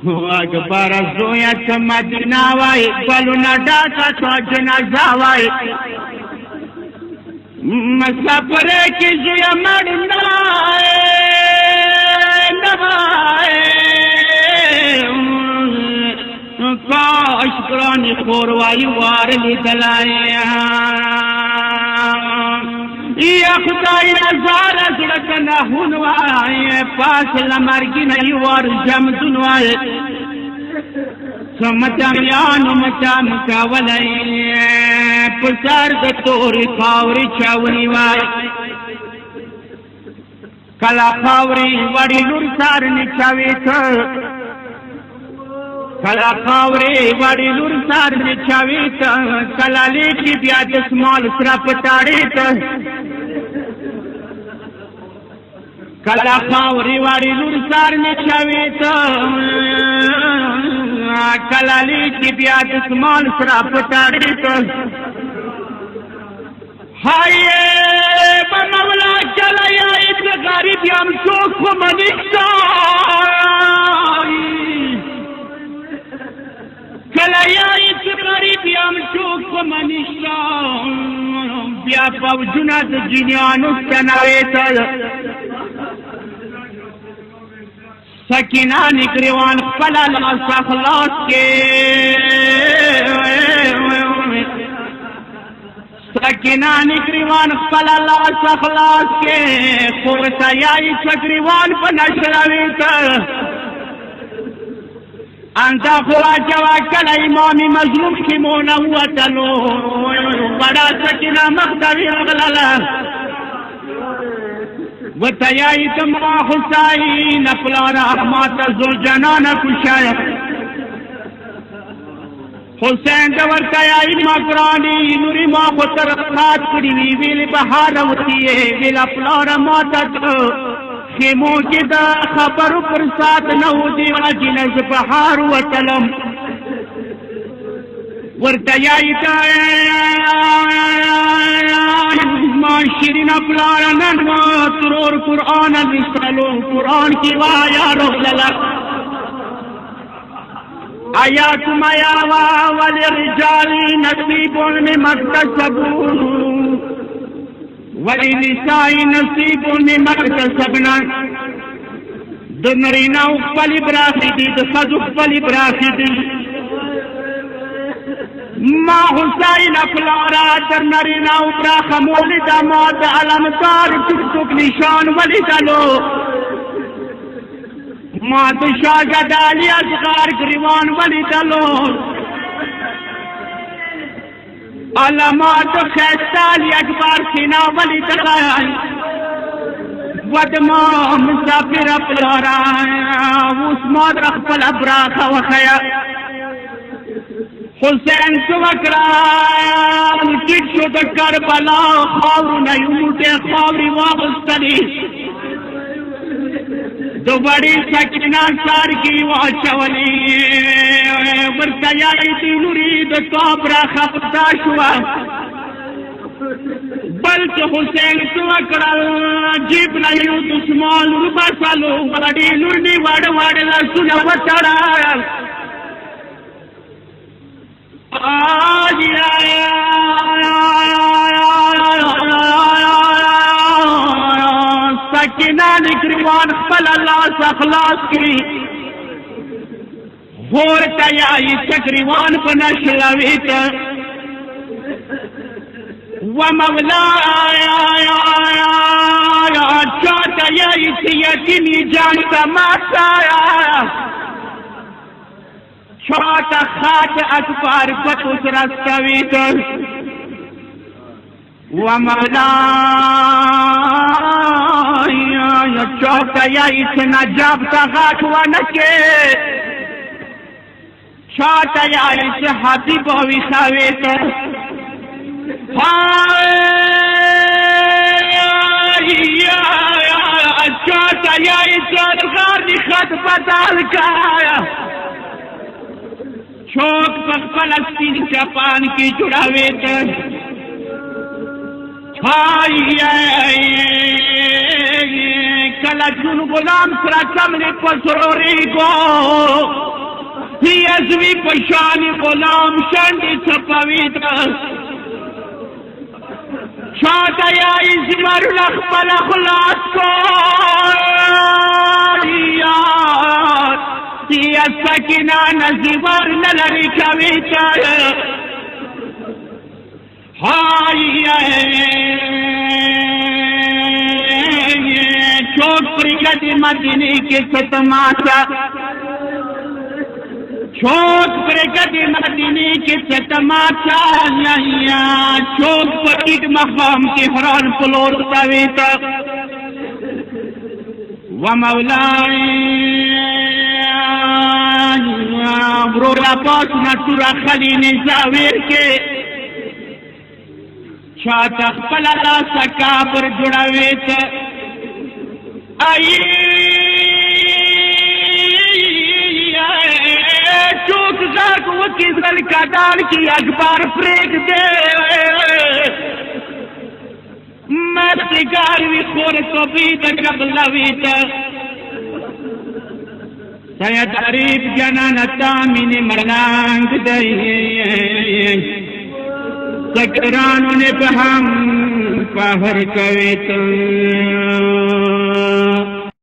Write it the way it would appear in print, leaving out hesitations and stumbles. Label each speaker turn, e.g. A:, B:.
A: Akbar Soyat Medina Y बलुना डाका तो जनाजा वाई मसफरे की जुया मरना नवाए काश पुरानी खोरवाई वार ली दलाए या खुदाई नजारा सुड़कना हुनवाए पास लमरगी नहीं और जम दुनवाए समचान मचाम कावलाई पुसार तोरी खावरी छावनी वाए कला खावरी वड़ी लुरसार निछावे कला खावरे वाड़ी लुरसार निछावे कला लेकी ब्याज स्मॉल श्रप ताड़े कला खावरे वाड़ी लुरसार निछावे कला लेकी ब्याज स्मॉल श्रप ताड़े हाय बनवला चलाया एक गरीब हम चोख मनिका कलाया इस गरीब हम चोख मनिका ब्या पवजुना जिन्यानु तनावे सकीना निकरेवान फलाल सखलास के सकीना निकरेवान फलाल सखलास के खुरसाई सकरीवान पर नशरावे अंता खुआ जवा कला इमामी मजलूम की मोना हुआ चलो बड़ा सकीना मकदवी अगलाला वतयाई तमा हुसैन अपलारा माता जुलजनाना कुशाया हुसैन दवर तयाई मकरानी नूरी माँ को तरक्कात करी वील बहार होती है वील अपलारा माता तो खेमों की दा खबर पर साथ न हो दीवा जिनस बहार व तलम वर्तयाई माशिरिन अपलारा नन्मा तुरोर कुरान मिसलो कुरान की वाया रोलला आयात मायावा वाले रिजाली नसीबों में मकतसबू वली निसाई नसीबों में मकतसबना दुनरीना उपली ब्राखिदी दसद उपली ब्राखिदी माँ हुसैन अपलारा दर नरीना उपरा खमोली दामाद अलमकार टुक निशान वली दलो माँ तो शाहजादी असगार ग्रीवान वली दलो अलमात खैस्ताली अकबर सीना वली दलाई वदमा मुसाफिर अपलारा उस्मान रखल अबराखा वखया हुसैन सुवकराम किच्छु तो करबला खावरू नहीं उठे खावरी वापस्तरी दो बड़ी सकीना सार की वाचवली वर्तयाई तीनुरी दो काबरा खबदाश हुआ बल्कि हुसैन सुवकराम जीप नहीं दुश्मन रुबा सालो बड़ी लुरनी वाड़ वाड़ला सुना बचाड़ा सकीना निकरीवान फलाला सखलास की होर तयाई सकरीवान पनशलावित व मवला तयाई सियतिनी जानता मासाया छोटा खाट अखबार पतुस रस्तवित वमला चौकया इतना जब तक वन के छोटया इस हाथी भविष्यवेत छोटया इस सरकार खत पताल का शोक पर फलस्तीन जापान की जुड़ावे कला जुन गुलाम सरा कमरे पसरोरी को ही अजवी पशानी गुलाम शंडी छपवीत शादया इजमर लखपल अखलास को या सकीना नजीवर नलरी कविता हाय चोट प्रगति मदीने के सतमाशा छोट प्रगति मदीने के सतमाशा छोट पटिक मकाम के हरान फ्लोर सवेता व मौलाए ब्रोरा पास नटुरा खली ने जावेर के छाता पलाला सका पर जुड़ावे त आई चूक जाक वो किसल का डाल की अखबार फेंक दे मैं सिगार भी खोर तो भी तक लवी तक saya tarif jananata mini merlang dai sakran ne paham pahar kawit